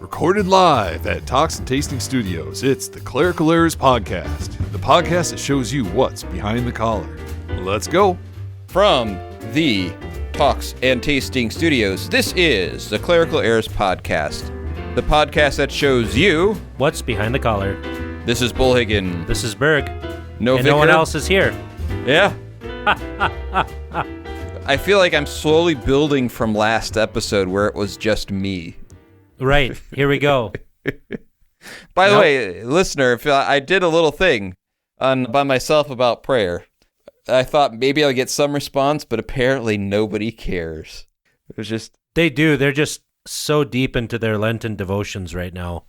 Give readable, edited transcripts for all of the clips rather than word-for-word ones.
Recorded live at Talks and Tasting Studios, it's the Clerical Errors Podcast, the podcast that shows you what's behind the collar. Let's go. From the Talks and Tasting Studios, this is the Clerical Errors Podcast, the podcast that shows you what's behind the collar. This is Bullhagen. This is Berg. No and no one else is here. Yeah. I feel like I'm slowly building from last episode where it was just me. Right. Here we go. By the way, listener, if I did a little thing by myself about prayer. I thought maybe I'll get some response, but apparently nobody cares. It was just... They do. They're just so deep into their Lenten devotions right now.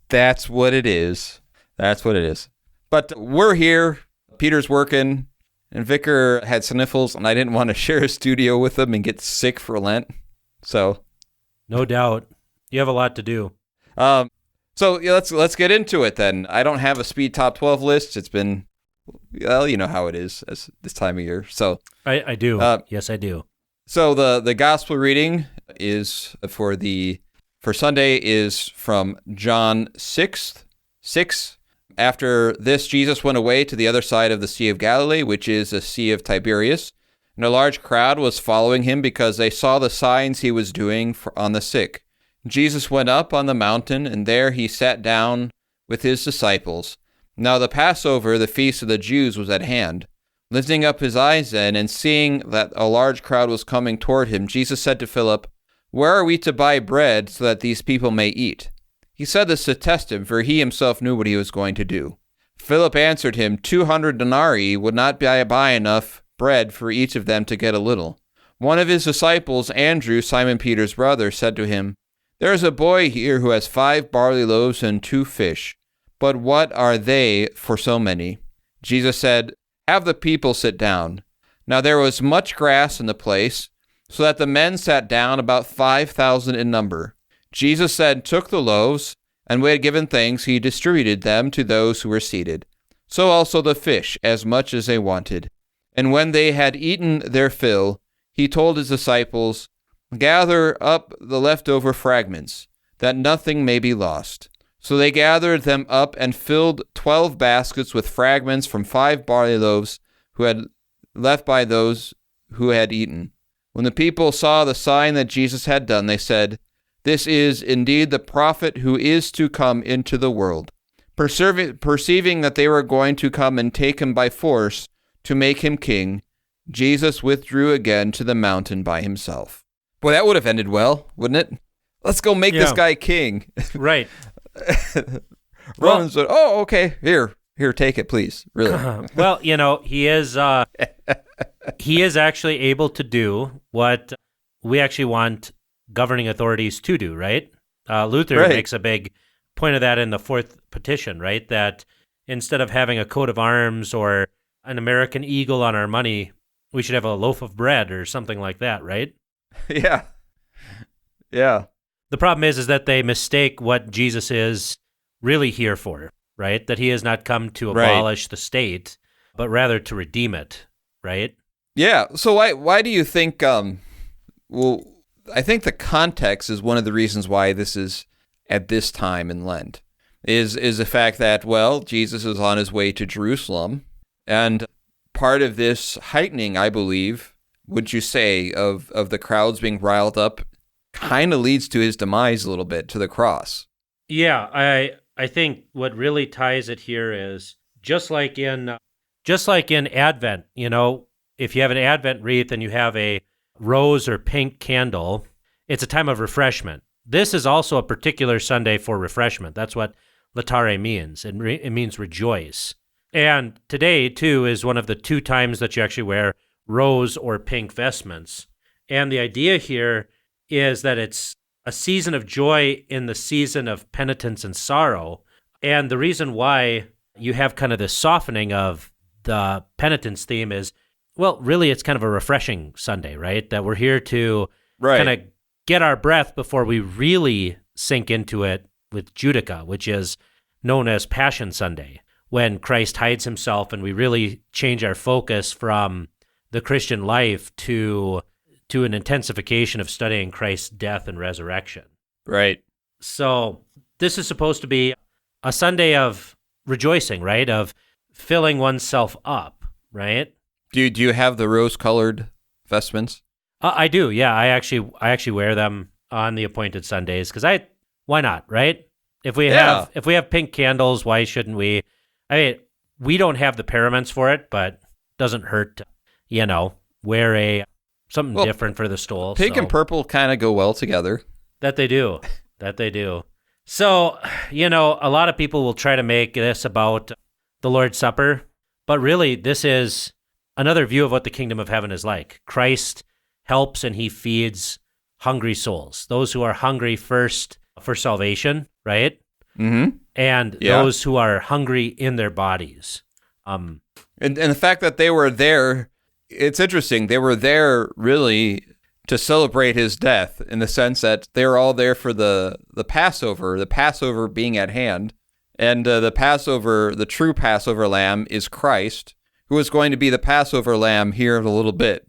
That's what it is. That's what it is. But we're here. Peter's working, and Vicar had sniffles, and I didn't want to share a studio with him and get sick for Lent. So... No doubt. You have a lot to do. So yeah, let's get into it then. I don't have a speed top 12 list. It's been, well, you know how it is as this time of year. So I do. Yes, I do. So the gospel reading is for Sunday is from John 6. After this, Jesus went away to the other side of the Sea of Galilee, which is the Sea of Tiberias, and a large crowd was following him because they saw the signs he was doing on the sick. Jesus went up on the mountain, and there he sat down with his disciples. Now the Passover, the feast of the Jews, was at hand. Lifting up his eyes then, and seeing that a large crowd was coming toward him, Jesus said to Philip, "Where are we to buy bread so that these people may eat?" He said this to test him, for he himself knew what he was going to do. Philip answered him, 200 denarii would not buy enough bread for each of them to get a little. One of his disciples, Andrew, Simon Peter's brother, said to him, "There is a boy here who has 5 barley loaves and 2 fish, but what are they for so many?" Jesus said, "Have the people sit down." Now there was much grass in the place, so that the men sat down, about 5,000 in number. Jesus then took the loaves, and when he had given thanks, he distributed them to those who were seated. So also the fish, as much as they wanted. And when they had eaten their fill, he told his disciples, "Gather up the leftover fragments, that nothing may be lost." So they gathered them up and filled 12 baskets with fragments from 5 barley loaves who had left by those who had eaten. When the people saw the sign that Jesus had done, they said, "This is indeed the prophet who is to come into the world." Perceiving that they were going to come and take him by force to make him king, Jesus withdrew again to the mountain by himself. Boy, that would have ended well, wouldn't it? Let's go make this guy king. Right. Roman said, "Oh, okay, here, take it, please." Really? Well, he is actually able to do what we actually want governing authorities to do, right? Luther makes a big point of that in the 4th petition, right? That instead of having a coat of arms or an American eagle on our money, we should have a loaf of bread or something like that, right? Yeah. Yeah. The problem is that they mistake what Jesus is really here for, right? That he has not come to abolish the state, but rather to redeem it, right? Yeah. So why do you think, well, I think the context is one of the reasons why this is at this time in Lent, is the fact that, well, Jesus is on his way to Jerusalem, and part of this heightening, I believe, would you say, of the crowds being riled up kind of leads to his demise a little bit, to the cross. Yeah, I think what really ties it here is just like in Advent, if you have an Advent wreath and you have a rose or pink candle, it's a time of refreshment. This is also a particular Sunday for refreshment. That's what laetare means. It means rejoice. And today, too, is one of the 2 times that you actually wear rose or pink vestments. And the idea here is that it's a season of joy in the season of penitence and sorrow. And the reason why you have kind of this softening of the penitence theme is, well, really it's kind of a refreshing Sunday, right? That we're here to kind of get our breath before we really sink into it with Judica, which is known as Passion Sunday, when Christ hides himself and we really change our focus from the Christian life to an intensification of studying Christ's death and resurrection. Right. So this is supposed to be a Sunday of rejoicing, right? Of filling oneself up, right? Do you have the rose-colored vestments? I do, yeah. I actually wear them on the appointed Sundays because why not, right? If we have pink candles, why shouldn't we? I mean, we don't have the paraments for it, but doesn't hurt, wear something different for the stole. Pink and purple kind of go well together. That they do. So, a lot of people will try to make this about the Lord's Supper, but really this is another view of what the kingdom of heaven is like. Christ helps and he feeds hungry souls, those who are hungry first for salvation, right? Mm-hmm. And those who are hungry in their bodies. And the fact that they were there, it's interesting. They were there really to celebrate his death in the sense that they were all there for the Passover being at hand. And the true Passover lamb is Christ, who is going to be the Passover lamb here in a little bit.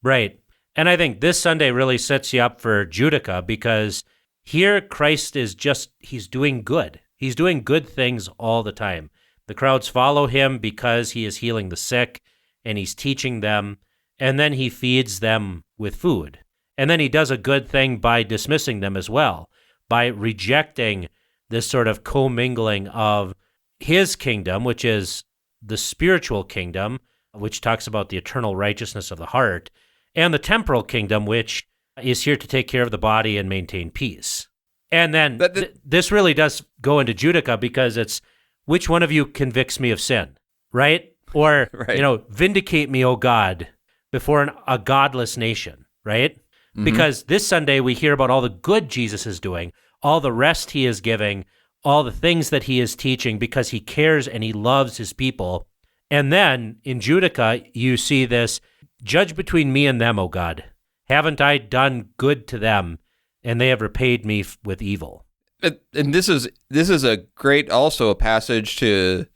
Right. And I think this Sunday really sets you up for Judica because here Christ is he's doing good. He's doing good things all the time. The crowds follow him because he is healing the sick and he's teaching them, and then he feeds them with food. And then he does a good thing by dismissing them as well, by rejecting this sort of commingling of his kingdom, which is the spiritual kingdom, which talks about the eternal righteousness of the heart, and the temporal kingdom, which is here to take care of the body and maintain peace. And then this really does go into Judica because it's, which one of you convicts me of sin, right? Or, right. Vindicate me, O God, before a godless nation, right? Mm-hmm. Because this Sunday we hear about all the good Jesus is doing, all the rest he is giving, all the things that he is teaching because he cares and he loves his people. And then in Judica, you see this, judge between me and them, O God. Haven't I done good to them, and they have repaid me with evil? And this is a great also a passage to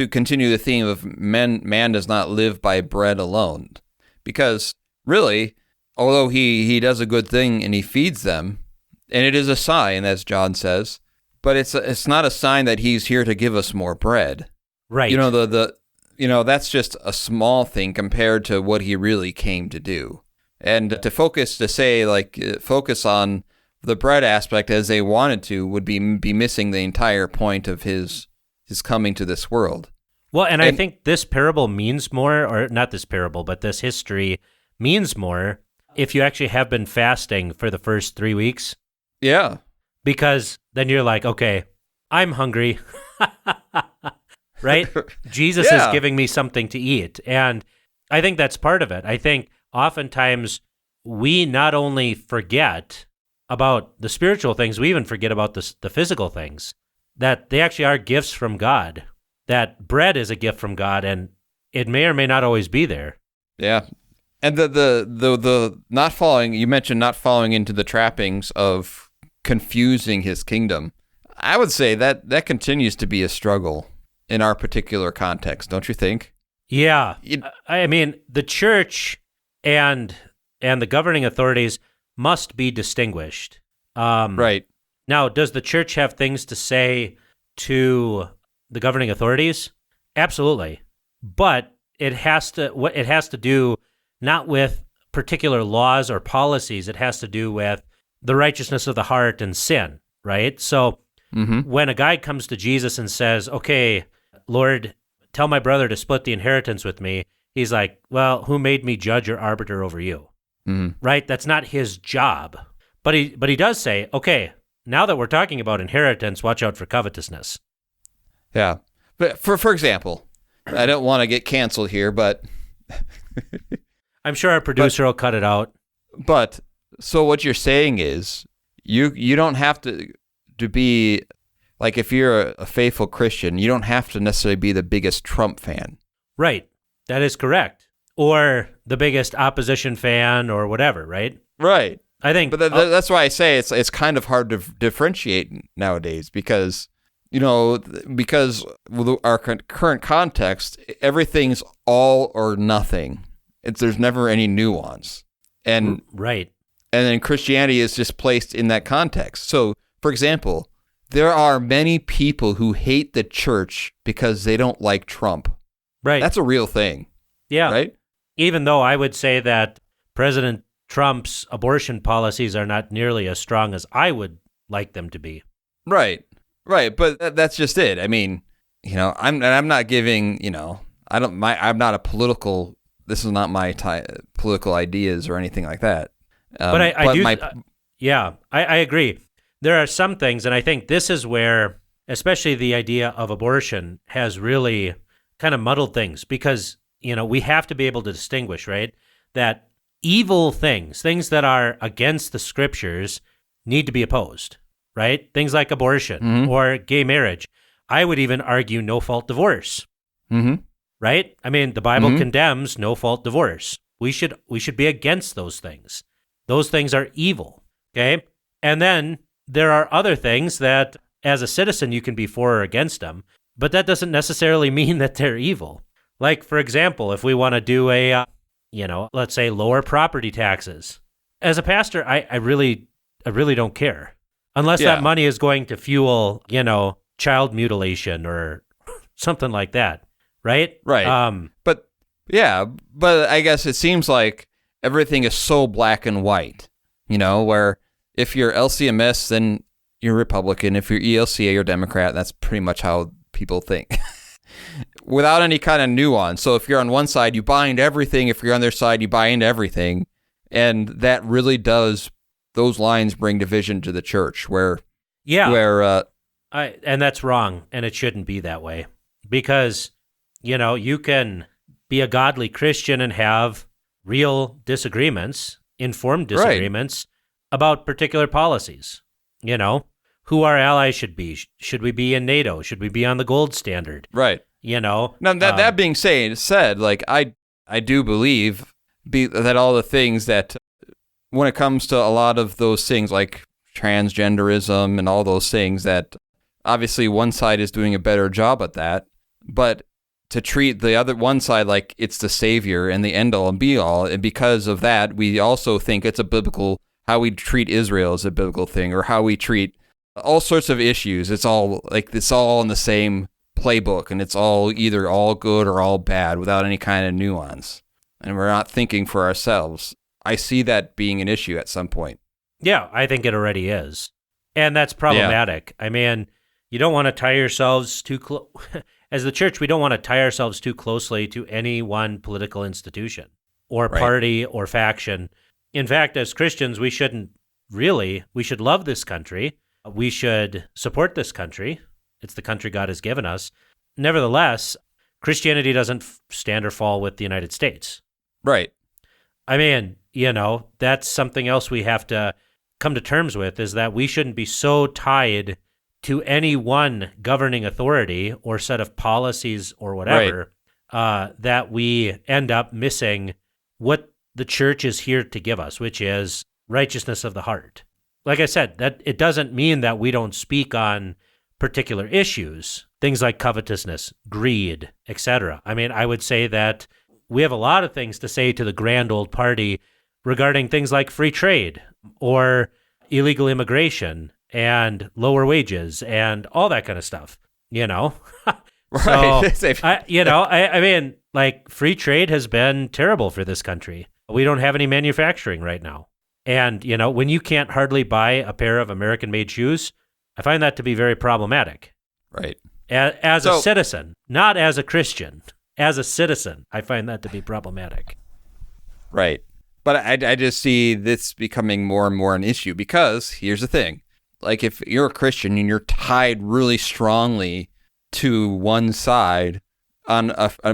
continue the theme of man does not live by bread alone, because really, although he does a good thing and he feeds them, and it is a sign, as John says, but it's not a sign that he's here to give us more bread. Right. That's just a small thing compared to what he really came to do. And to focus on the bread aspect as they wanted to would be missing the entire point of his coming to this world. Well, and I think this parable means more, or not this parable, but this history means more if you actually have been fasting for the first 3 weeks. Yeah. Because then you're like, okay, I'm hungry, right? Jesus is giving me something to eat. And I think that's part of it. I think oftentimes we not only forget about the spiritual things, we even forget about the physical things, that they actually are gifts from God, that bread is a gift from God, and it may or may not always be there. Yeah. And the not following, you mentioned not falling into the trappings of confusing his kingdom. I would say that continues to be a struggle in our particular context, don't you think? Yeah. I mean, the church and the governing authorities must be distinguished. Right. Now, does the church have things to say to the governing authorities? Absolutely. But it has to do not with particular laws or policies. It has to do with the righteousness of the heart and sin, right? So when a guy comes to Jesus and says, okay, Lord, tell my brother to split the inheritance with me, he's like, well, who made me judge or arbiter over you? Right? That's not his job. But he does say, okay, now that we're talking about inheritance, watch out for covetousness. Yeah. But for example, I don't want to get canceled here, but I'm sure our producer will cut it out. But so what you're saying is you don't have to be, like, if you're a faithful Christian, you don't have to necessarily be the biggest Trump fan. Right. That is correct. Or the biggest opposition fan or whatever, right? Right. I think, but that's why I say it's kind of hard to differentiate nowadays because our current context, everything's all or nothing. There's never any nuance, and right. And then Christianity is just placed in that context. So, for example, there are many people who hate the church because they don't like Trump. Right. That's a real thing. Yeah. Right? Even though I would say that President Trump's abortion policies are not nearly as strong as I would like them to be. Right. Right. But that's just it. I mean, I'm not giving, I'm not a political, this is not my political ideas or anything like that. But I agree. There are some things, and I think this is where, especially the idea of abortion has really kind of muddled things because, we have to be able to distinguish, right? That evil things that are against the scriptures need to be opposed, right? Things like abortion or gay marriage. I would even argue no-fault divorce, right? I mean, the Bible condemns no-fault divorce. We should be against those things. Those things are evil, okay? And then there are other things that, as a citizen, you can be for or against them, but that doesn't necessarily mean that they're evil. Like, for example, if we want to do a, let's say lower property taxes. As a pastor, I really don't care. Unless that money is going to fuel, child mutilation or something like that, right? Right. But I guess it seems like everything is so black and white, where if you're LCMS, then you're Republican. If you're ELCA, you're Democrat. That's pretty much how people think. Without any kind of nuance. So if you're on one side, you buy into everything. If you're on their side, you buy into everything. And that really does, those lines bring division to the church and that's wrong. And it shouldn't be that way because, you can be a godly Christian and have real disagreements, informed disagreements about particular policies, who our allies should be. Should we be in NATO? Should we be on the gold standard? Right. Now, that being said, like, I do believe that all the things that, when it comes to a lot of those things like transgenderism and all those things, that obviously one side is doing a better job at that, but to treat the other one side like it's the savior and the end all and be all, and because of that, we also think it's a biblical, how we treat Israel is a biblical thing, or how we treat all sorts of issues. It's all in the same playbook, and it's all either all good or all bad without any kind of nuance. And we're not thinking for ourselves. I see that being an issue at some point. Yeah, I think it already is. And that's problematic. Yeah. I mean, you don't want to tie yourselves too close. As the church, we don't want to tie ourselves too closely to any one political institution or party or faction. In fact, as Christians, we should love this country. We should support this country. It's the country God has given us. Nevertheless, Christianity doesn't stand or fall with the United States. Right. I mean, that's something else we have to come to terms with, is that we shouldn't be so tied to any one governing authority or set of policies or whatever, that we end up missing what the church is here to give us, which is righteousness of the heart. Like I said, that it doesn't mean that we don't speak on particular issues, things like covetousness, greed, etc. I mean, I would say that we have a lot of things to say to the grand old party regarding things like free trade or illegal immigration and lower wages and all that kind of stuff, Right. So, I mean, like, free trade has been terrible for this country. We don't have any manufacturing right now. And, when you can't hardly buy a pair of American-made shoes, I find that to be very problematic. Right. As a citizen, not as a Christian. As a citizen, I find that to be problematic. Right. But I just see this becoming more and more an issue because here's the thing. Like, if you're a Christian and you're tied really strongly to one side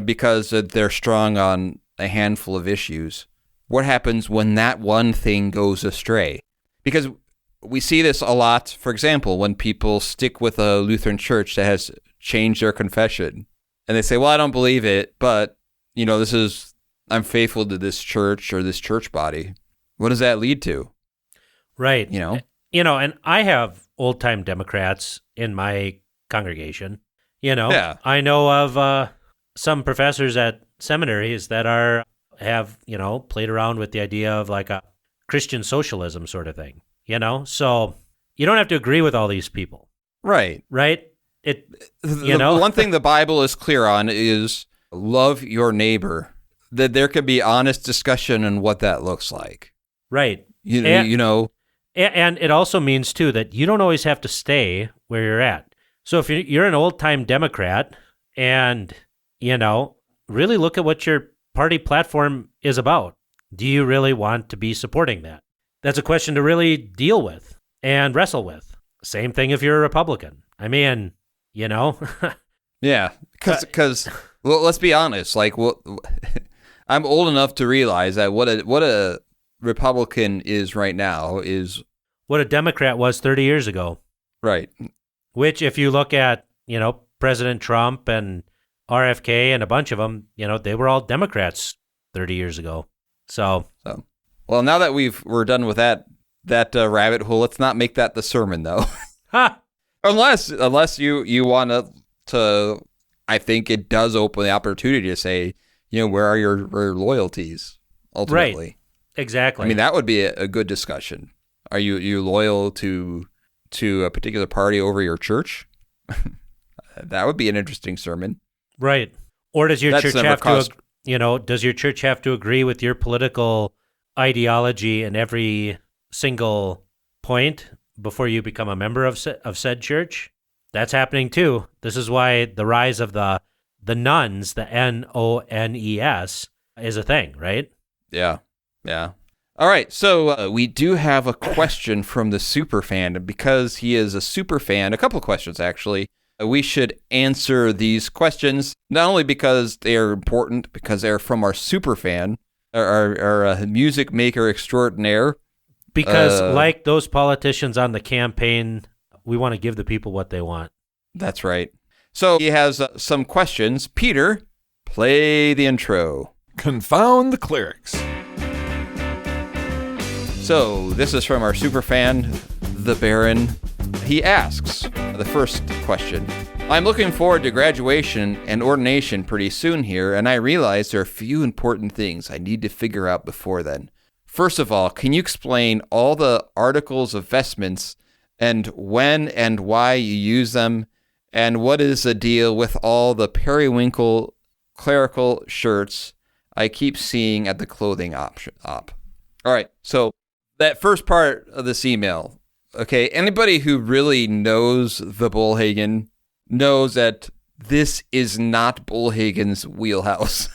because they're strong on a handful of issues, what happens when that one thing goes astray? Because we see this a lot, for example, when people stick with a Lutheran church that has changed their confession. And they say, well, I don't believe it, but, I'm faithful to this church or this church body. What does that lead to? Right. And I have old-time Democrats in my congregation. I know of some professors at seminaries that have played around with the idea of like a Christian socialism sort of thing, So you don't have to agree with all these people, Right. right? One thing the Bible is clear on is love your neighbor. That there can be honest discussion on what that looks like. Right. And it also means, too, that you don't always have to stay where you're at. So if you're an old-time Democrat and, really look at what your party platform is about. Do you really want to be supporting that? That's a question to really deal with and wrestle with. Same thing if you're a Republican. I mean, Yeah, because well, let's be honest. I'm old enough to realize that what a Republican is right now is what a Democrat was 30 years ago. Right. Which, if you look at, President Trump and RFK and a bunch of them, they were all Democrats 30 years ago. So well, now that we're done with that rabbit hole, let's not make that the sermon, though. Ha! Unless you want to, I think it does open the opportunity to say, where are your loyalties ultimately? Right. Exactly. I mean, that would be a good discussion. Are you loyal to a particular party over your church? That would be an interesting sermon. Right. Or does your church have to, does your church have to agree with your political ideology in every single point before you become a member of said church? That's happening too. This is why the rise of the nuns, the NONES, is a thing, right? Yeah. All right, so we do have a question from the super fan. Because he is a super fan, a couple of questions actually, we should answer these questions, not only because they are important, because they're from our super fan, our music maker extraordinaire. Because like those politicians on the campaign, we want to give the people what they want. That's right. So he has some questions. Peter, play the intro. Confound the clerics. So this is from our superfan, the Baron. He asks the first question. I'm looking forward to graduation and ordination pretty soon here, and I realize there are a few important things I need to figure out before then. First of all, can you explain all the articles of vestments and when and why you use them, and what is the deal with all the Perrywinkle Clerical shirts I keep seeing at the clothing op? All right, so that first part of this email, okay, anybody who really knows the Bullhagen knows that this is not Bullhagen's wheelhouse.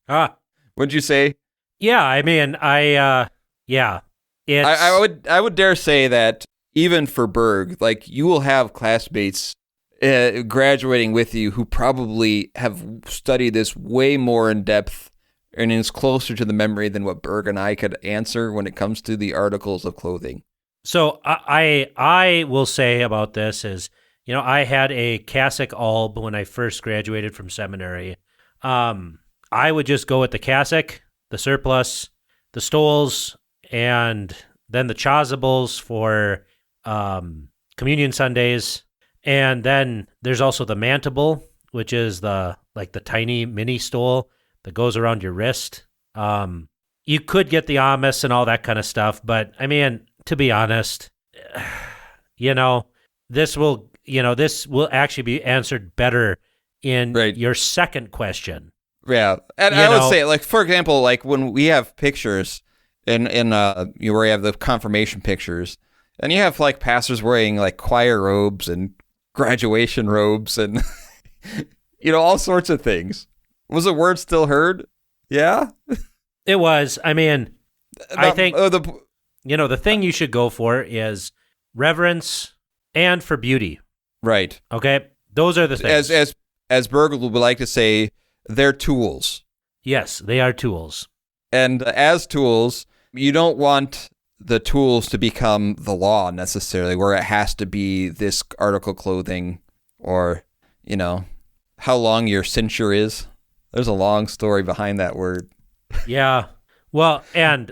Wouldn't you say? Yeah, I mean, it's... I would dare say that even for Berg, like, you will have classmates graduating with you who probably have studied this way more in depth and is closer to the memory than what Berg and I could answer when it comes to the articles of clothing. So I will say about this is, I had a cassock alb when I first graduated from seminary. I would just go with the cassock, the surplice, the stoles, and then the chasubles for communion Sundays. And then there's also the mantable, which is the tiny mini stole that goes around your wrist. You could get the amice and all that kind of stuff, but I mean, to be honest, this will actually be answered better in your second question. Yeah, and I would say, like, for example, like when we have pictures in where you have the confirmation pictures, and you have like pastors wearing like choir robes and graduation robes and all sorts of things. Was the word still heard? Yeah, it was. I mean, I think the thing you should go for is reverence and for beauty. Right. Okay, those are the things. As Berg would like to say, they're tools. Yes, they are tools. And as tools, you don't want the tools to become the law necessarily, where it has to be this article clothing or, how long your cincture is. There's a long story behind that word. Yeah. Well, and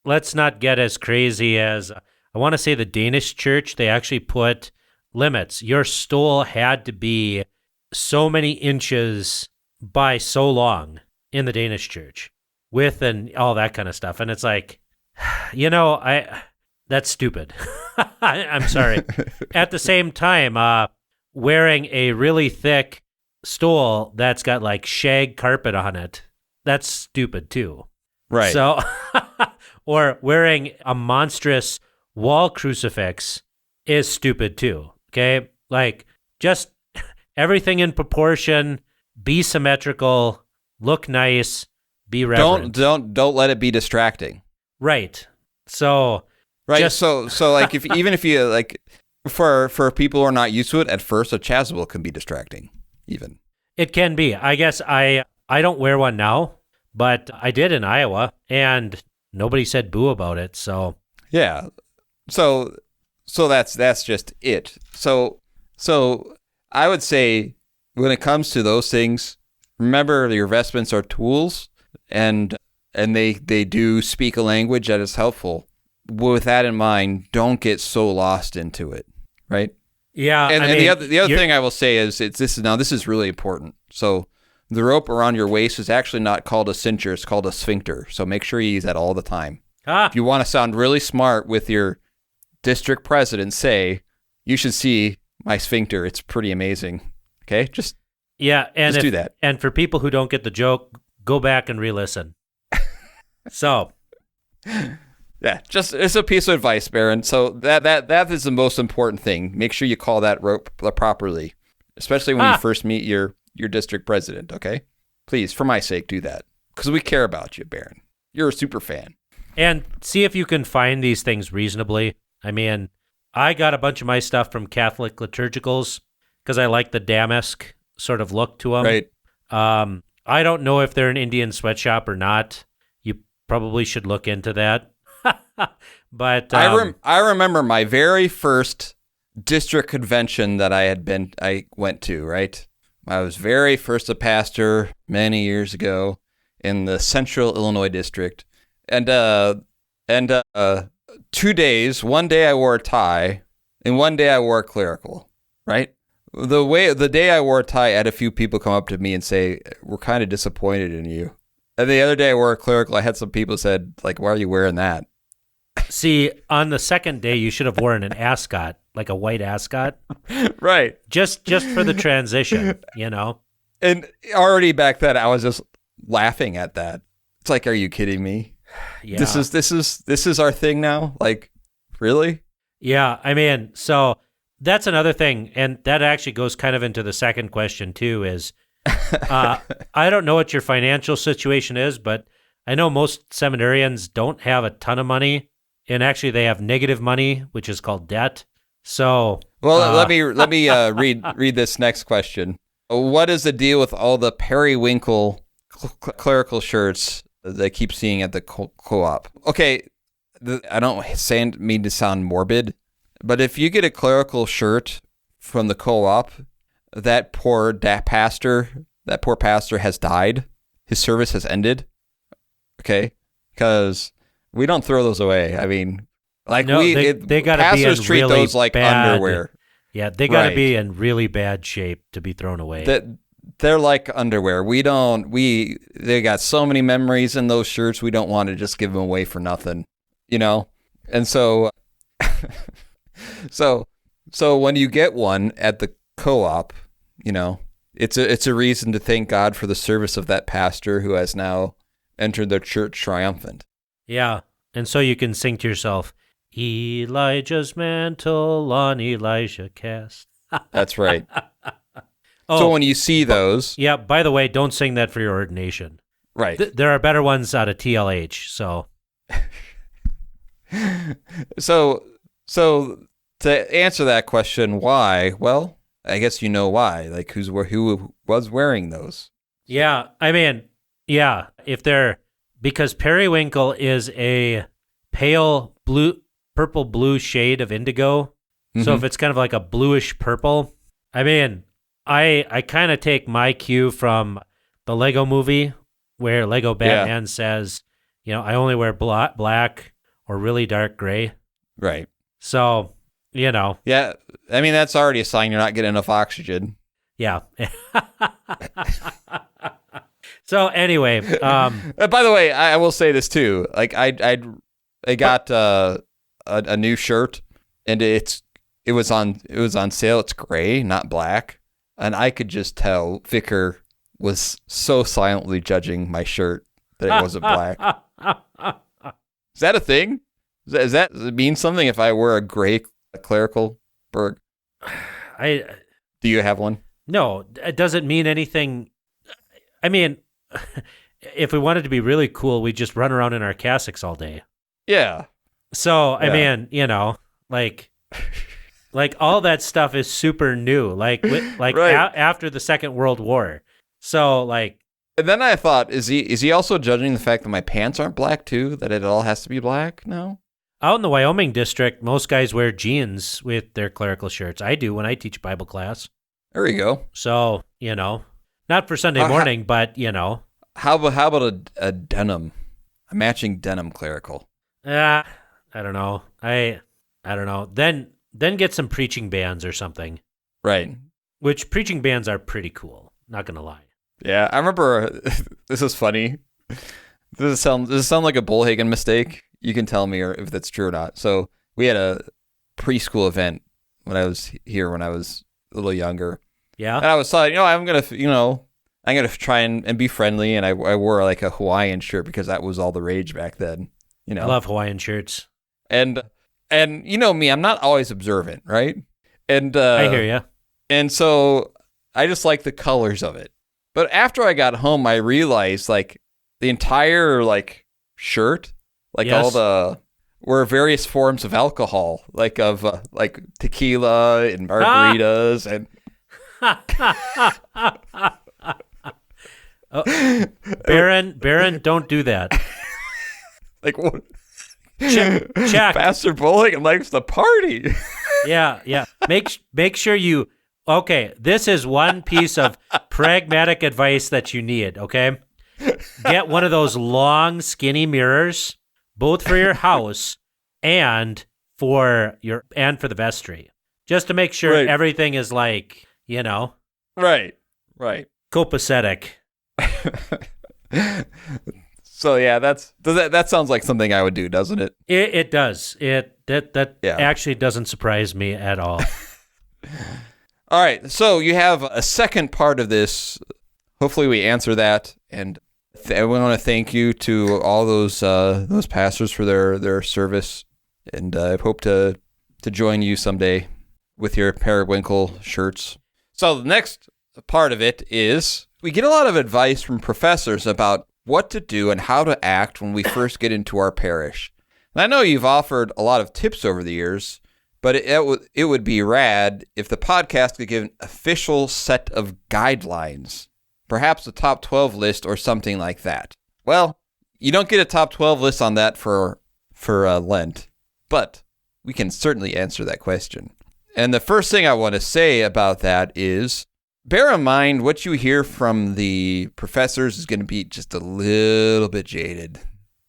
let's not get as crazy as, I want to say the Danish church, they actually put limits. Your stole had to be so many inches by so long in the Danish church, width and all that kind of stuff. And it's like, That's stupid. I'm sorry. At the same time, wearing a really thick stole that's got like shag carpet on it, that's stupid too. Right. So, or wearing a monstrous wall crucifix is stupid too. Okay. Like just everything in proportion, be symmetrical, look nice, be reverent. Don't let it be distracting. Right. So, right. So like even if you like for people who are not used to it, at first a chasuble can be distracting even. It can be. I guess I don't wear one now, but I did in Iowa and nobody said boo about it. So, yeah. So that's just it. So I would say when it comes to those things, remember your vestments are tools and they do speak a language that is helpful. With that in mind, don't get so lost into it, right? Yeah. And the other thing I will say is this is really important. So the rope around your waist is actually not called a cincher, it's called a sphincter. So make sure you use that all the time. If you want to sound really smart with your district president, say, you should see my sphincter. It's pretty amazing. Okay? Just do that. And for people who don't get the joke, go back and re-listen. So, yeah, just it's a piece of advice, Baron. So that is the most important thing. Make sure you call that rope properly, especially when you first meet your district president. Okay, please, for my sake, do that because we care about you, Baron. You're a super fan. And see if you can find these things reasonably. I mean, I got a bunch of my stuff from Catholic liturgicals because I like the damask sort of look to them. Right. I don't know if they're an Indian sweatshop or not. You probably should look into that. But I remember my very first district convention that I went to, right? I was very first a pastor many years ago in the Central Illinois district. And 2 days, one day I wore a tie and one day I wore a clerical, right? The day I wore a tie, I had a few people come up to me and say, "We're kind of disappointed in you." And the other day I wore a clerical, I had some people said, like, "Why are you wearing that?" See, on the second day, you should have worn an ascot, like a white ascot. Right. Just for the transition, you know? And already back then, I was just laughing at that. It's like, are you kidding me? Yeah. This is our thing now? Like, really? Yeah, I mean, so that's another thing, and that actually goes kind of into the second question, too, is I don't know what your financial situation is, but I know most seminarians don't have a ton of money, and actually they have negative money, which is called debt. So, well, let me read this next question. What is the deal with all the Perrywinkle clerical shirts that I keep seeing at the co-op? Okay, I don't mean to sound morbid, but if you get a clerical shirt from the co-op, that poor pastor has died. His service has ended. Okay, because we don't throw those away. I mean, like they got to be in pastors treat really those like bad, underwear. Yeah, they got to be in really bad shape to be thrown away. They're like underwear. They got so many memories in those shirts. We don't want to just give them away for nothing, you know? And so, so when you get one at the co-op, you know, it's a reason to thank God for the service of that pastor who has now entered the church triumphant. Yeah, and so you can sing to yourself, Elijah's mantle on Elijah cast. That's right. So when you see those... Yeah, by the way, don't sing that for your ordination. Right. There are better ones out of TLH, so... So to answer that question, why? Well, I guess you know why. Like, who was wearing those? Yeah, I mean, yeah, if they're... Because periwinkle is a pale purple blue shade of indigo. Mm-hmm. So if it's kind of like a bluish purple, I mean, I kind of take my cue from the Lego movie where Lego Batman says, you know, I only wear black or really dark gray. Right. So, you know. Yeah. I mean, that's already a sign you're not getting enough oxygen. Yeah. So anyway, by the way, I will say this too. Like I They got a new shirt, and it was on sale. It's gray, not black, and I could just tell Vicar was so silently judging my shirt that it wasn't black. Is that a thing? Does that mean something if I wear a gray clerical burg? Do you have one? No, it doesn't mean anything. I mean, if we wanted to be really cool, we'd just run around in our cassocks all day. Yeah. So, I mean, like all that stuff is super new, like right. After the Second World War. So, like. And then I thought, is he also judging the fact that my pants aren't black too? That it all has to be black? No. Out in the Wyoming district, most guys wear jeans with their clerical shirts. I do when I teach Bible class. There you go. So, not for Sunday morning, but, How about a denim, a matching denim clerical? I don't know. I don't know. Then get some preaching bands or something. Right. Which preaching bands are pretty cool. Not going to lie. Yeah, I remember, this is funny. Does it sound like a Bullhagen mistake? You can tell me if that's true or not. So we had a preschool event when I was a little younger. Yeah. And I was like, I'm going to try and be friendly. And I wore like a Hawaiian shirt because that was all the rage back then. I love Hawaiian shirts. And me, I'm not always observant, right? And I hear you. And so I just like the colors of it. But after I got home, I realized like the entire like shirt, like yes. all the were various forms of alcohol, like of like tequila and margaritas and. Baron, don't do that. Like what? Check. Pastor Bowling likes the party. Yeah. Make sure you. Okay, this is one piece of pragmatic advice that you need. Okay, get one of those long, skinny mirrors, both for your house and for the vestry, just to make sure right. everything is like Right. copacetic. So yeah, that sounds like something I would do, doesn't it? It does. That actually doesn't surprise me at all. All right, so you have a second part of this. Hopefully we answer that, and I want to thank you to all those pastors for their service, and I hope to join you someday with your Perrywinkle shirts. So the next part of it is we get a lot of advice from professors about what to do and how to act when we first get into our parish. And I know you've offered a lot of tips over the years, but it would be rad if the podcast could give an official set of guidelines, perhaps a top 12 list or something like that. Well, you don't get a top 12 list on that for Lent, but we can certainly answer that question. And the first thing I want to say about that is, bear in mind what you hear from the professors is going to be just a little bit jaded,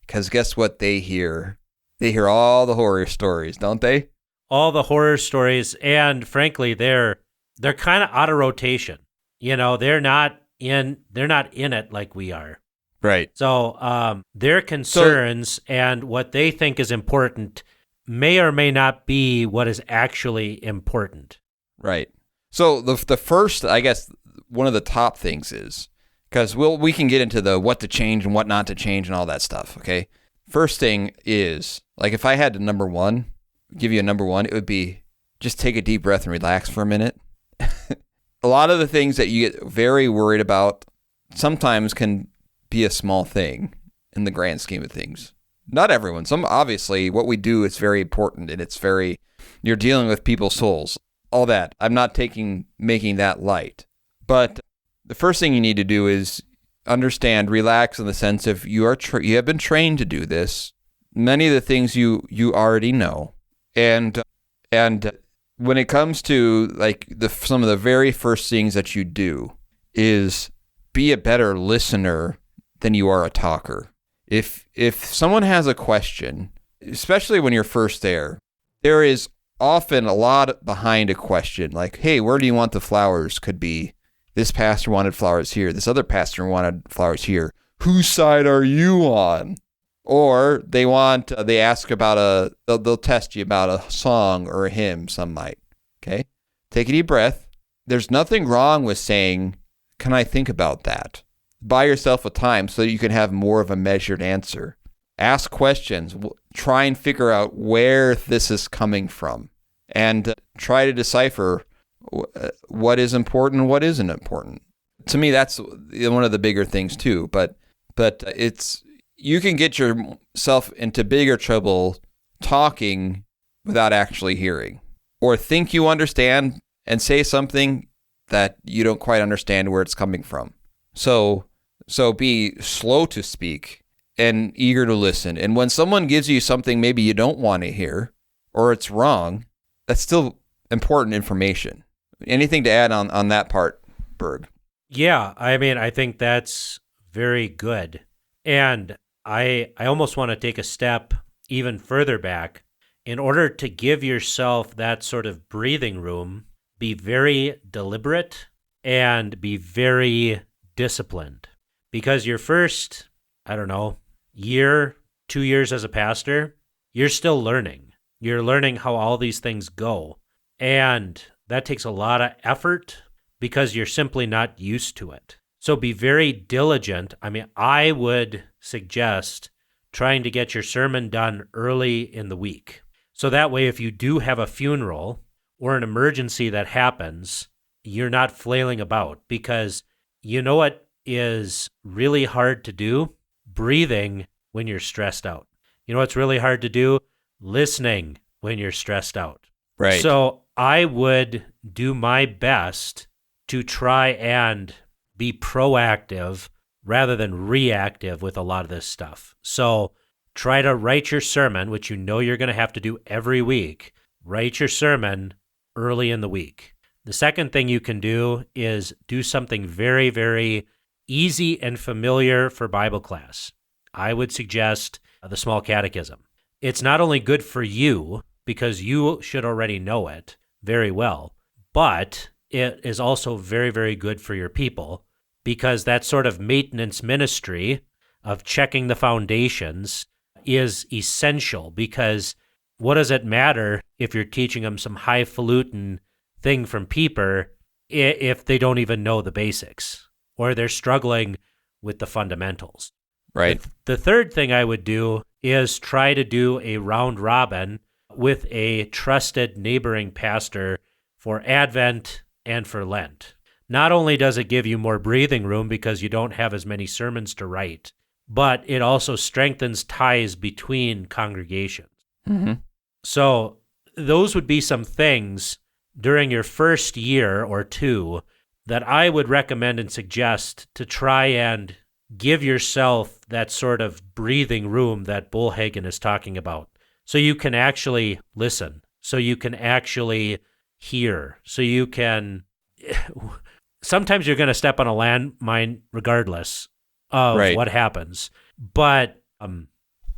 because guess what they hear? They hear all the horror stories, don't they? All the horror stories, and frankly, they're kind of out of rotation. They're not in it like we are. Right. So their concerns and what they think is important may or may not be what is actually important. Right. So the first, I guess, one of the top things is, because we can get into the what to change and what not to change and all that stuff, okay? First thing is, like if I had to give you a number one, it would be just take a deep breath and relax for a minute. A lot of the things that you get very worried about sometimes can be a small thing in the grand scheme of things. Not everyone. Obviously, what we do is very important, and you're dealing with people's souls. All that. I'm not making that light. But the first thing you need to do is understand, relax in the sense of you have been trained to do this. Many of the things you already know. And when it comes to like some of the very first things that you do is be a better listener than you are a talker. If someone has a question, especially when you're first there is often a lot behind a question, like, hey, where do you want the flowers? Could be this pastor wanted flowers here, this other pastor wanted flowers here. Whose side are you on? Or they ask about they'll test you about a song or a hymn, some might. Okay? Take a deep breath. There's nothing wrong with saying, can I think about that? Buy yourself a time so that you can have more of a measured answer. Ask questions. Try and figure out where this is coming from. And try to decipher what is important and what isn't important. To me, that's one of the bigger things too. But you can get yourself into bigger trouble talking without actually hearing, or think you understand and say something that you don't quite understand where it's coming from. So be slow to speak and eager to listen. And when someone gives you something maybe you don't want to hear, or it's wrong, that's still important information. Anything to add on that part, Berg? Yeah, I mean, I think that's very good. And I almost want to take a step even further back. In order to give yourself that sort of breathing room, be very deliberate and be very disciplined. Because your first, year, 2 years as a pastor, you're still learning. You're learning how all these things go. And that takes a lot of effort because you're simply not used to it. So be very diligent. I mean, I would suggest trying to get your sermon done early in the week. So that way, if you do have a funeral or an emergency that happens, you're not flailing about. Because you know what is really hard to do? Breathing when you're stressed out. You know what's really hard to do? Listening when you're stressed out. Right. So I would do my best to try and be proactive rather than reactive with a lot of this stuff. So try to write your sermon, which you know you're going to have to do every week. Write your sermon early in the week. The second thing you can do is do something very, very easy and familiar for Bible class. I would suggest the Small Catechism. It's not only good for you, because you should already know it very well, but it is also very, very good for your people, because that sort of maintenance ministry of checking the foundations is essential. Because what does it matter if you're teaching them some highfalutin thing from Pieper if they don't even know the basics or they're struggling with the fundamentals? Right. The third thing I would do is try to do a round robin with a trusted neighboring pastor for Advent and for Lent. Not only does it give you more breathing room because you don't have as many sermons to write, but it also strengthens ties between congregations. Mm-hmm. So those would be some things during your first year or two that I would recommend and suggest to try and give yourself that sort of breathing room that Bullhagen is talking about. So you can actually listen, so you can actually hear, so you can... Sometimes you're going to step on a landmine regardless of what happens. But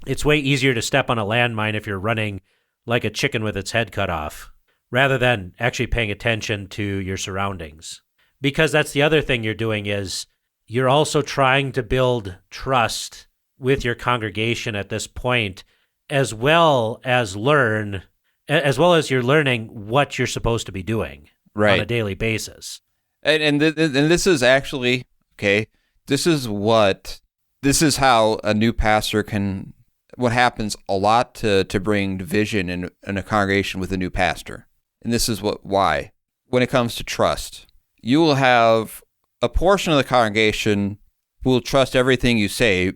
it's way easier to step on a landmine if you're running like a chicken with its head cut off, rather than actually paying attention to your surroundings. Because that's the other thing you're doing is you're also trying to build trust with your congregation at this point, as well as you're learning what you're supposed to be doing on a daily basis. And this is actually, okay, this is how a new pastor what happens a lot to bring division in a congregation with a new pastor. And this is why. When it comes to trust, you will have a portion of the congregation who will trust everything you say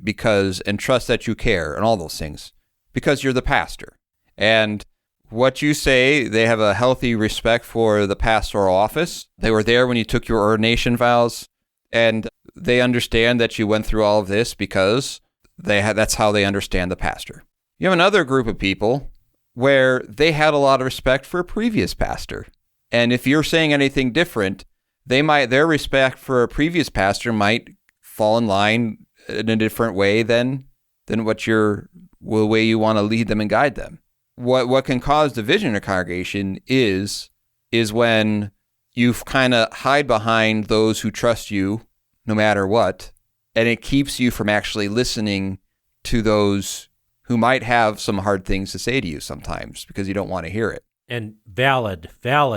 and trust that you care and all those things because you're the pastor. And what you say, they have a healthy respect for the pastoral office. They were there when you took your ordination vows, and they understand that you went through all of this because that's how they understand the pastor. You have another group of people where they had a lot of respect for a previous pastor. And if you're saying anything different, their respect for a previous pastor might fall in line in a different way than the way you want to lead them and guide them. What can cause division in a congregation is when you kind of hide behind those who trust you no matter what, and it keeps you from actually listening to those who might have some hard things to say to you sometimes because you don't want to hear it. And valid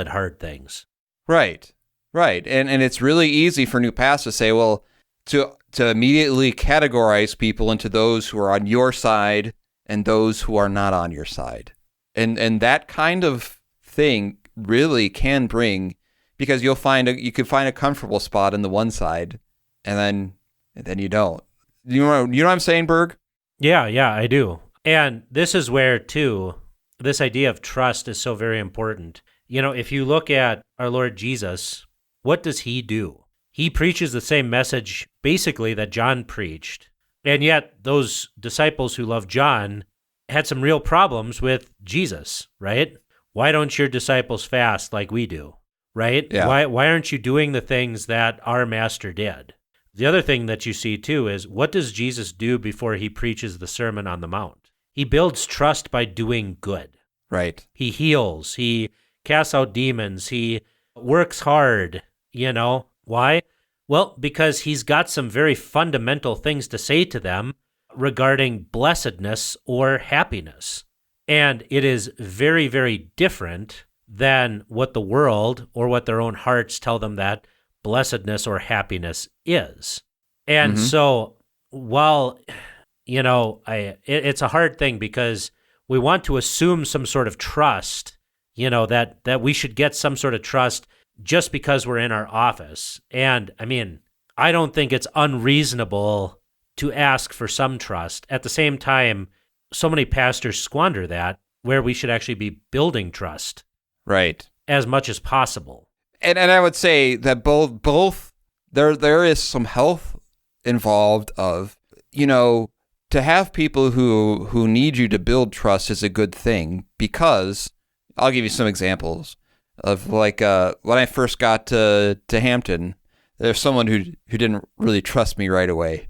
hard things. Right. And it's really easy for new pastors to say, well, to immediately categorize people into those who are on your side and those who are not on your side. And that kind of thing really can bring, because you could find a comfortable spot in the one side and then you don't. You know what I'm saying, Berg? Yeah, I do. And this is where, too, this idea of trust is so very important. If you look at our Lord Jesus, what does he do? He preaches the same message, basically, that John preached. And yet, those disciples who loved John had some real problems with Jesus, right? Why don't your disciples fast like we do, right? Yeah. Why aren't you doing the things that our master did? The other thing that you see, too, is what does Jesus do before he preaches the Sermon on the Mount? He builds trust by doing good. Right. He heals. He casts out demons. He works hard, Why? Well, because he's got some very fundamental things to say to them regarding blessedness or happiness. And it is very, very different than what the world or what their own hearts tell them that blessedness or happiness is. And so while, it's a hard thing because we want to assume some sort of trust, that we should get some sort of trust just because we're in our office. And I don't think it's unreasonable to ask for some trust. At the same time, so many pastors squander that, where we should actually be building trust. Right. As much as possible. And I would say that both there is some health involved of, to have people who need you to build trust is a good thing, because I'll give you some examples of when I first got to Hampton, there's someone who didn't really trust me right away.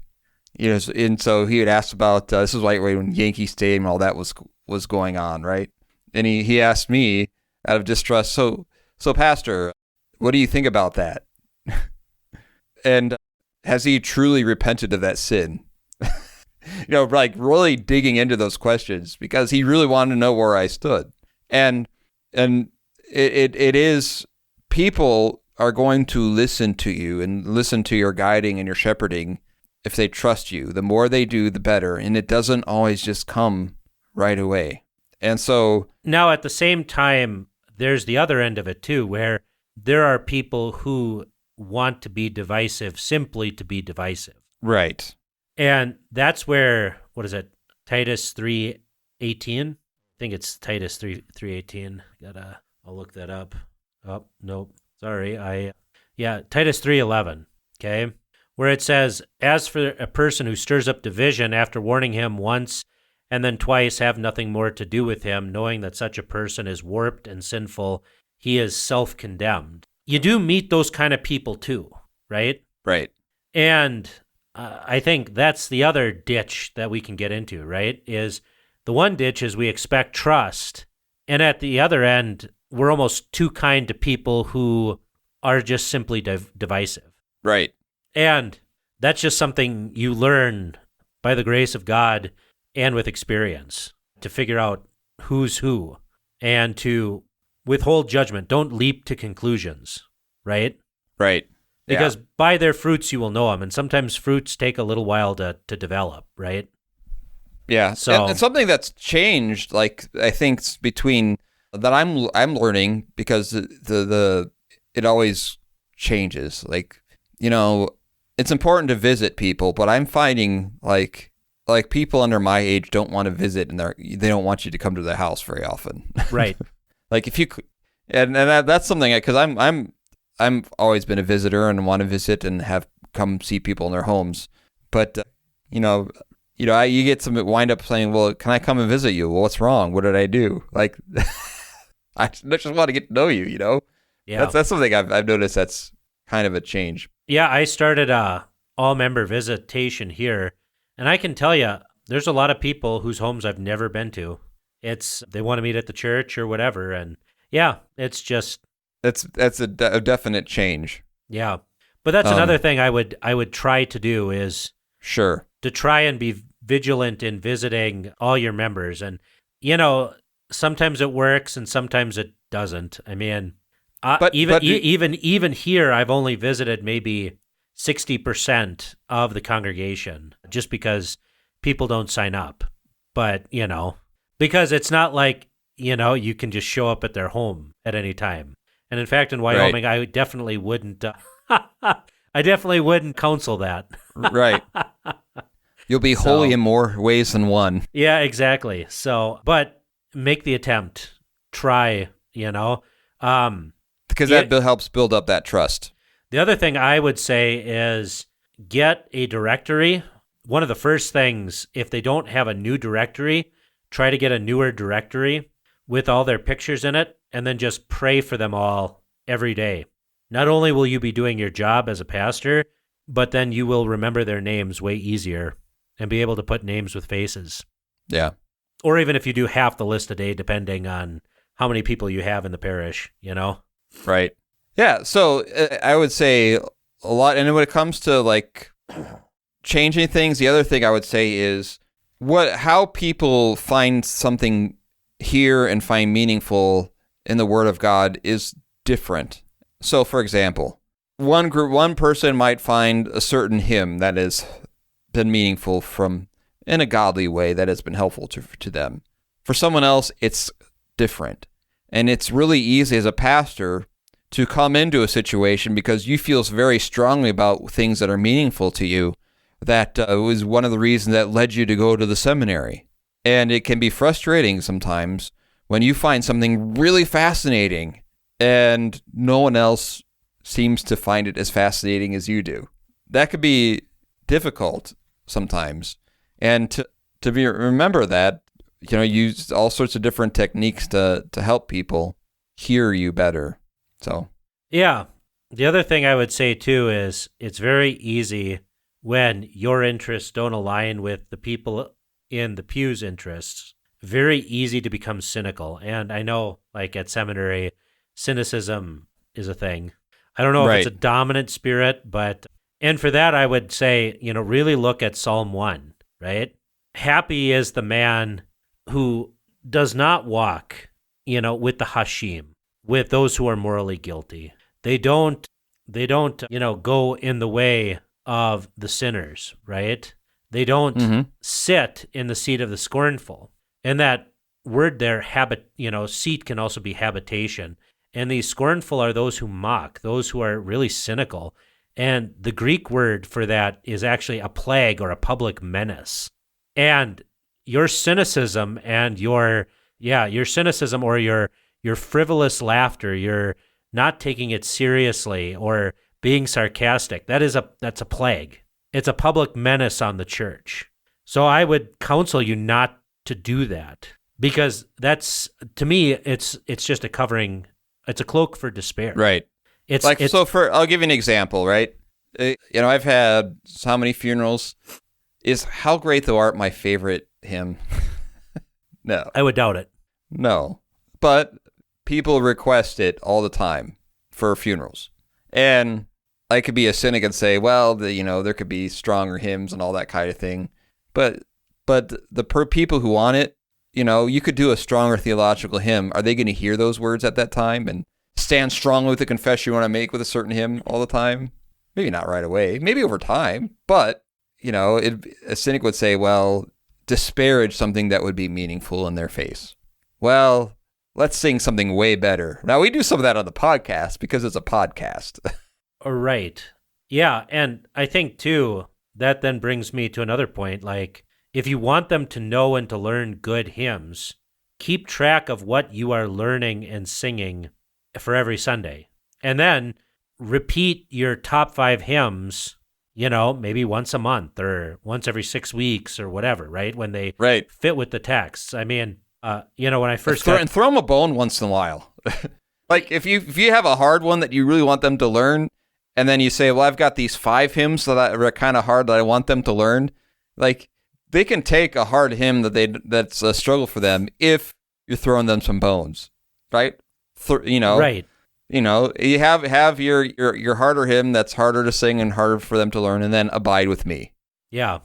And so he had asked about, this is right when Yankee Stadium and all that was going on, right? And he asked me out of distrust, so Pastor, what do you think about that? And has he truly repented of that sin? Really digging into those questions, because he really wanted to know where I stood. And it is, people are going to listen to you and listen to your guiding and your shepherding if they trust you. The more they do, the better. And it doesn't always just come right away. And so now at the same time, there's the other end of it too, where there are people who want to be divisive simply to be divisive. Right. And that's where, what is it, Titus 3:18? I think it's Titus 3:18. I'll look that up. Oh, nope. Sorry. Titus 3:11. Okay. Where it says, as for a person who stirs up division after warning him once and then twice, have nothing more to do with him, knowing that such a person is warped and sinful, he is self-condemned. You do meet those kind of people too, right? Right. And I think that's the other ditch that we can get into, right? Is the one ditch is we expect trust. And at the other end, we're almost too kind to people who are just simply divisive. Right. And that's just something you learn by the grace of God and with experience to figure out who's who and to withhold judgment. Don't leap to conclusions, right? Right. Because by their fruits you will know them, and sometimes fruits take a little while to develop, right? Yeah. So and something that's changed, I think between that I'm learning, because the it always changes. It's important to visit people, but I'm finding like people under my age don't want to visit, and they don't want you to come to their house very often. Right. If you, and that's something, because I'm always been a visitor and want to visit and have come see people in their homes, but you get some wind up saying, well, can I come and visit you? Well, what's wrong? What did I do? I just want to get to know you. Yeah. That's something I've noticed. That's kind of a change. Yeah, I started a all-member visitation here, and I can tell you, there's a lot of people whose homes I've never been to. They want to meet at the church or whatever, and yeah, it's just that's a definite change. Yeah, but that's another thing I would try to do is sure to try and vigilant in visiting all your members. And, sometimes it works and sometimes it doesn't. I mean, even here, I've only visited maybe 60% of the congregation just because people don't sign up. But, because it's not like, you can just show up at their home at any time. And in fact, in Wyoming, I definitely wouldn't. I definitely wouldn't counsel that. Right. You'll be holy in more ways than one. Yeah, exactly. So, but make the attempt. Try. Because that helps build up that trust. The other thing I would say is get a directory. One of the first things, if they don't have a new directory, try to get a newer directory with all their pictures in it, and then just pray for them all every day. Not only will you be doing your job as a pastor, but then you will remember their names way easier and be able to put names with faces. Yeah. Or even if you do half the list a day, depending on how many people you have in the parish, Right. Yeah. So I would say a lot. And when it comes to like changing things, the other thing I would say is how people find something here and find meaningful in the Word of God is different. So, for example, one person might find a certain hymn that has been meaningful in a godly way that has been helpful to them. For someone else, it's different. And it's really easy as a pastor to come into a situation because you feel very strongly about things that are meaningful to you. That was one of the reasons that led you to go to the seminary. And it can be frustrating sometimes when you find something really fascinating and no one else seems to find it as fascinating as you do. That could be difficult sometimes. And to remember that, use all sorts of different techniques to help people hear you better. So, yeah. The other thing I would say too is it's very easy when your interests don't align with the people in the pew's interests, very easy to become cynical. And I know, like at seminary, cynicism is a thing. I don't know if it's a dominant spirit, and for that, I would say, really look at Psalm 1, right? Happy is the man who does not walk, with the Hashim, with those who are morally guilty. They don't, go in the way of the sinners, right? They don't sit in the seat of the scornful. And that word there, seat can also be habitation. And the scornful are those who mock, those who are really cynical. And the Greek word for that is actually a plague or a public menace. And your cynicism and your cynicism or your frivolous laughter, your not taking it seriously or being sarcastic, that's a plague. It's a public menace on the church. So I would counsel you not to do that because that's, to me, it's just a covering. It's a cloak for despair. Right. I'll give you an example, right? I've had how many funerals? Is How Great Thou Art my favorite hymn? No. I would doubt it. No. But people request it all the time for funerals. And I could be a cynic and say, well, there could be stronger hymns and all that kind of thing. But the people who want it, you could do a stronger theological hymn. Are they going to hear those words at that time and stand strongly with the confession you want to make with a certain hymn all the time? Maybe not right away. Maybe over time. But, a cynic would say, well, disparage something that would be meaningful in their face. Well, let's sing something way better. Now, we do some of that on the podcast because it's a podcast. Right. Yeah. And I think, too, that then brings me to another point. Like, if you want them to know and to learn good hymns, keep track of what you are learning and singing for every Sunday. And then repeat your top 5 hymns, maybe once a month or once every 6 weeks or whatever, right? When they fit with the texts. I mean, when I first and throw them a bone once in a while. Like if you have a hard one that you really want them to learn, and then you say, well, I've got these 5 hymns that are kind of hard that I want them to learn. Like they can take a hard hymn that's a struggle for them if you're throwing them some bones, right? Right. You have your harder hymn that's harder to sing and harder for them to learn, and then abide with me. Yeah.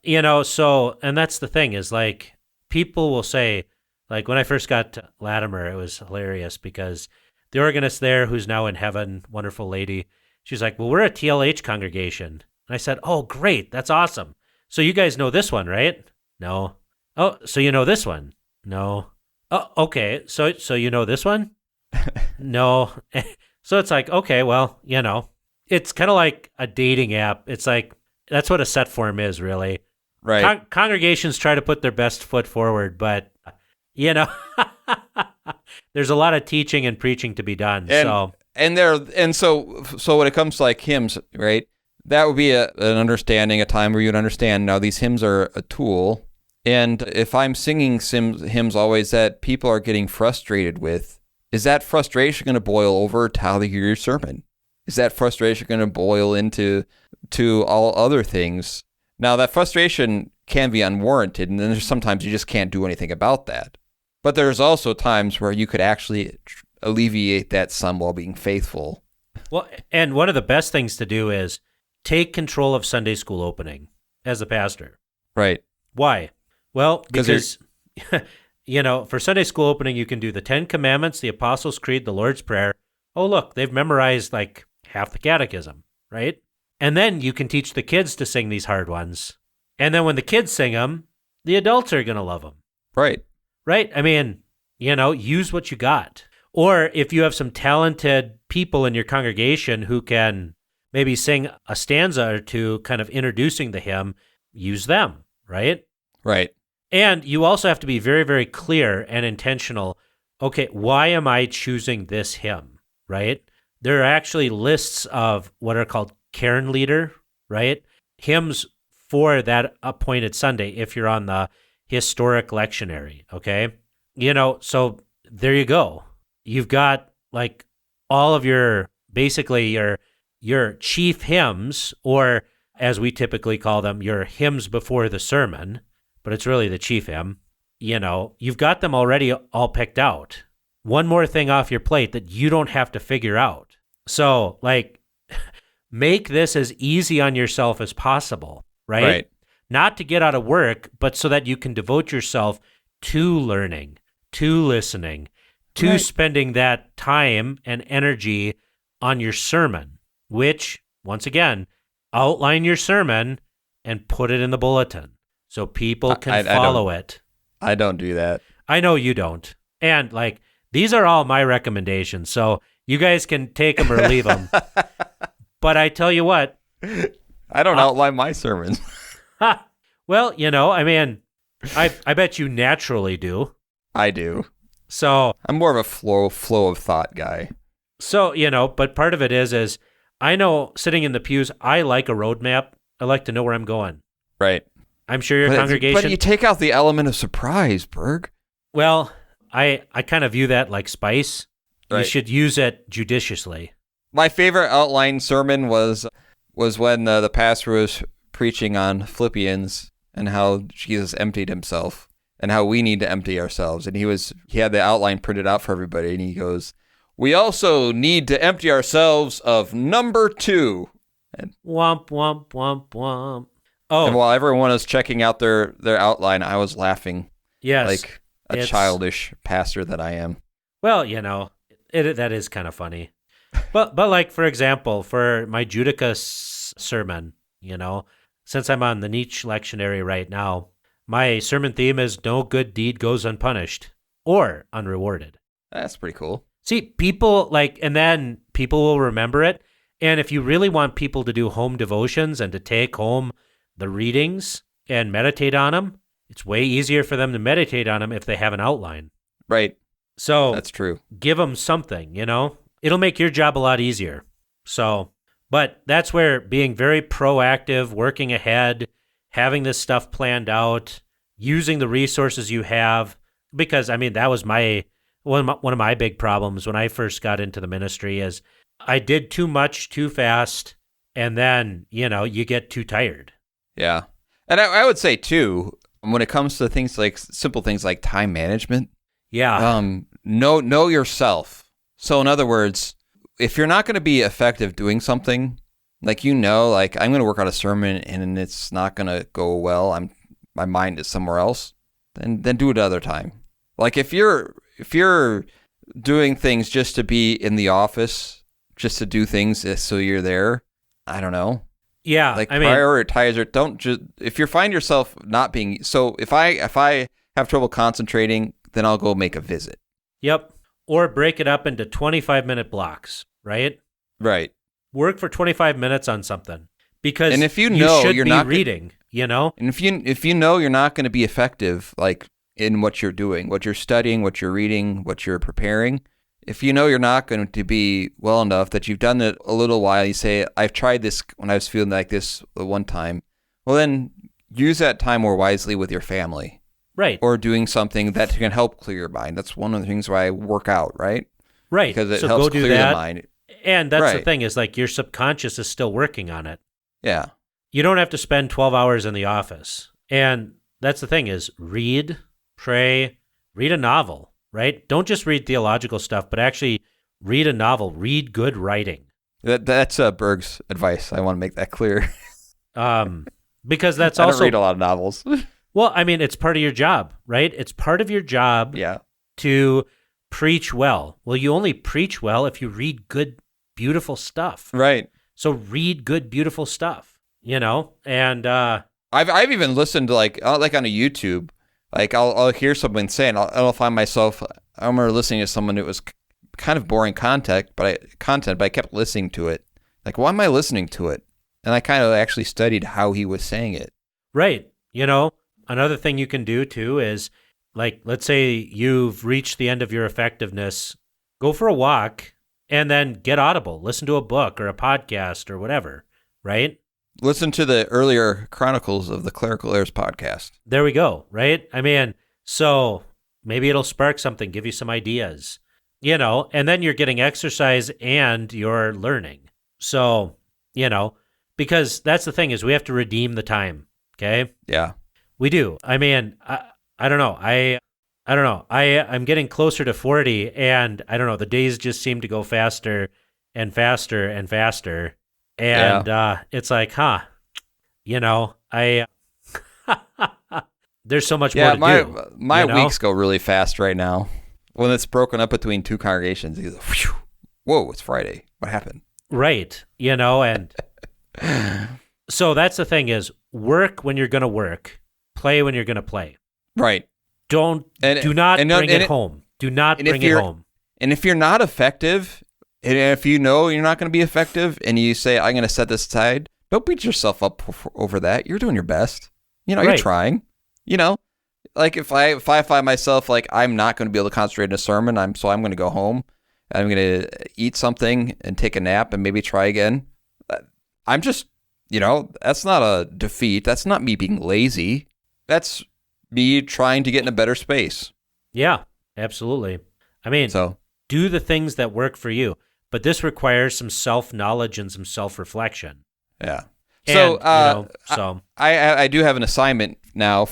And that's the thing is like people will say, like when I first got to Latimer, it was hilarious because the organist there, who's now in heaven, wonderful lady, she's like, well, we're a TLH congregation. And I said, oh, great. That's awesome. So you guys know this one, right? No. Oh, so you know this one? No. Oh, okay. So you know this one? No. So it's like, okay, well, it's kind of like a dating app. It's like, that's what a set form is, really. Right. Congregations try to put their best foot forward, but, there's a lot of teaching and preaching to be done. So when it comes to like hymns, right, that would be an understanding, a time where you'd understand, now these hymns are a tool. And if I'm singing hymns always that people are getting frustrated with, is that frustration going to boil over to how they hear your sermon? Is that frustration going to boil into all other things? Now, that frustration can be unwarranted, and then there's sometimes you just can't do anything about that. But there's also times where you could actually alleviate that some while being faithful. Well, and one of the best things to do is take control of Sunday school opening as a pastor. Right. Why? Well, because, for Sunday school opening, you can do the 10 Commandments, the Apostles' Creed, the Lord's Prayer. Oh, look, they've memorized like half the catechism, right? And then you can teach the kids to sing these hard ones. And then when the kids sing them, the adults are going to love them. Right. Right? I mean, use what you got. Or if you have some talented people in your congregation who can maybe sing a stanza or two kind of introducing the hymn, use them, right? Right. And you also have to be very, very clear and intentional. Okay, why am I choosing this hymn, right? There are actually lists of what are called cairn leader, right? Hymns for that appointed Sunday if you're on the historic lectionary, okay? So there you go. You've got like all of your chief hymns, or as we typically call them, your hymns before the sermon, but it's really the chief hymn. You've got them already all picked out. One more thing off your plate that you don't have to figure out. So, make this as easy on yourself as possible, right? Right. Not to get out of work, but so that you can devote yourself to learning, to listening, to spending that time and energy on your sermon, which, once again, outline your sermon and put it in the bulletin so people can follow it. I don't do that. I know you don't. And these are all my recommendations, so you guys can take them or leave them. But I tell you what. I don't outline my sermons. Well, I bet you naturally do. I do. So I'm more of a flow of thought guy. So, but part of it is I know sitting in the pews, I like a roadmap. I like to know where I'm going. Right. I'm sure your congregation. But you take out the element of surprise, Berg. Well, I kind of view that like spice. Right. You should use it judiciously. My favorite outline sermon was when the pastor was preaching on Philippians and how Jesus emptied himself and how we need to empty ourselves. And he had the outline printed out for everybody, and he goes, "We also need to empty ourselves of number 2." And womp, womp, womp, womp. Oh. And while everyone was checking out their outline, I was laughing. Yes. Like a childish pastor that I am. Well, that is kind of funny. But for example, for my Judicus sermon, since I'm on the niche lectionary right now, my sermon theme is no good deed goes unpunished or unrewarded. That's pretty cool. See, people and then people will remember it. And if you really want people to do home devotions and to take home the readings and meditate on them, it's way easier for them to meditate on them if they have an outline. Right. So that's true. Give them something, It'll make your job a lot easier. So, but that's where being very proactive, working ahead, having this stuff planned out, using the resources you have, because that was one of my big problems when I first got into the ministry is I did too much too fast, and then, you get too tired. Yeah. And I would say too, when it comes to things like simple things like time management, know yourself. So in other words, if you're not going to be effective doing something, Like, like I'm going to work on a sermon and it's not going to go well. My mind is somewhere else. Then do it another time. Like if you're doing things just to be in the office, just to do things so you're there, I don't know. Yeah, like prioritize or don't just. If you find yourself not being so, if I have trouble concentrating, then I'll go make a visit. Yep. Or break it up into 25-minute blocks, right? Right. Work for 25 minutes on something because and if you know should you're be not reading, And if you know you're not going to be effective, like in what you're doing, what you're studying, what you're reading, what you're preparing, if you know you're not going to be well enough that you've done it a little while, you say, I've tried this when I was feeling like this one time. Well, then use that time more wisely with your family. Right. Or doing something that can help clear your mind. That's one of the things why I work out, right? Right. Because it so helps go do clear that. the mind. And that's the thing is like your subconscious is still working on it. Yeah. You don't have to spend 12 hours in the office. And that's the thing is read, pray, read a novel, right? Don't just read theological stuff, but actually read a novel, read good writing. That's Berg's advice. I want to make that clear. Because that's I also... don't read a lot of novels. Well, I mean, it's part of your job, right? It's part of your job to preach well. Well, you only preach well if you read good, beautiful stuff. Right. So read good, beautiful stuff, and I've even listened to like on a YouTube, like I'll hear someone saying, I'll find myself, I remember listening to someone who was kind of boring content, but I kept listening to it. Like, why am I listening to it? And I kind of actually studied how he was saying it. Right. Another thing you can do too is, like, let's say you've reached the end of your effectiveness, go for a walk and then get Audible, listen to a book or a podcast or whatever, right? Listen to the earlier Chronicles of the Clerical Errors podcast. There we go, right? I mean, so maybe it'll spark something, give you some ideas, and then you're getting exercise and you're learning. So, because that's the thing is we have to redeem the time, okay? Yeah. We do. I mean, I don't know. I don't know. I'm getting closer to 40, and I don't know. The days just seem to go faster and faster and faster, and it's like, there's so much more to do. My weeks go really fast right now. When it's broken up between two congregations, you go, whoa, it's Friday. What happened? Right. And so that's the thing is work when you're going to work. Play when you're going to play. Right. Do not bring it home. Do not bring it home. And if you're not effective, and if you know you're not going to be effective, and you say, I'm going to set this aside, don't beat yourself up over that. You're doing your best. You're trying. Like if I find myself like I'm not going to be able to concentrate in a sermon, so I'm going to go home. I'm going to eat something and take a nap and maybe try again. I'm just, that's not a defeat. That's not me being lazy. That's me trying to get in a better space. Yeah, absolutely. I mean, do the things that work for you, but this requires some self-knowledge and some self-reflection. Yeah. I do have an assignment now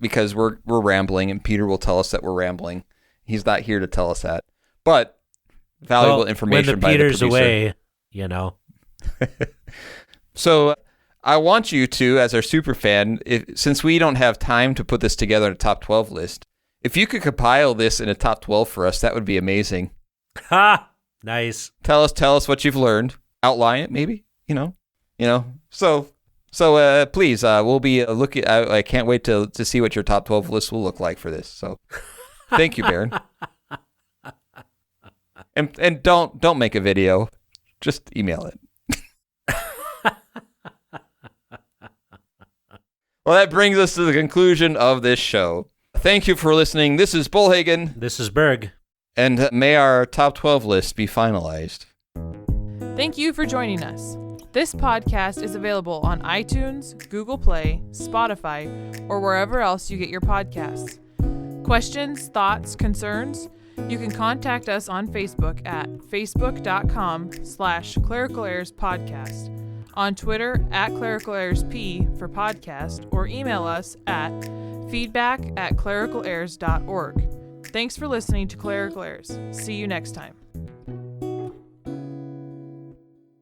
because we're rambling, and Peter will tell us that we're rambling. He's not here to tell us that, but valuable information by the producer. When the Peter's away, So I want you to, as our super fan, since we don't have time to put this together in a top 12 list, if you could compile this in a top 12 for us, that would be amazing. Ha! Nice. Tell us what you've learned. Outline it, maybe. So please, we'll be looking. I can't wait to see what your top 12 list will look like for this. So, thank you, Baron. And don't make a video. Just email it. Well, that brings us to the conclusion of this show. Thank you for listening. This is Bullhagen. This is Berg. And may our top 12 list be finalized. Thank you for joining us. This podcast is available on iTunes, Google Play, Spotify, or wherever else you get your podcasts. Questions, thoughts, concerns? You can contact us on Facebook at facebook.com/Clerical Errors Podcast, on Twitter at Clerical Errors P for podcast, or email us at feedback@clericalerrors.org. Thanks for listening to Clerical Errors. See you next time.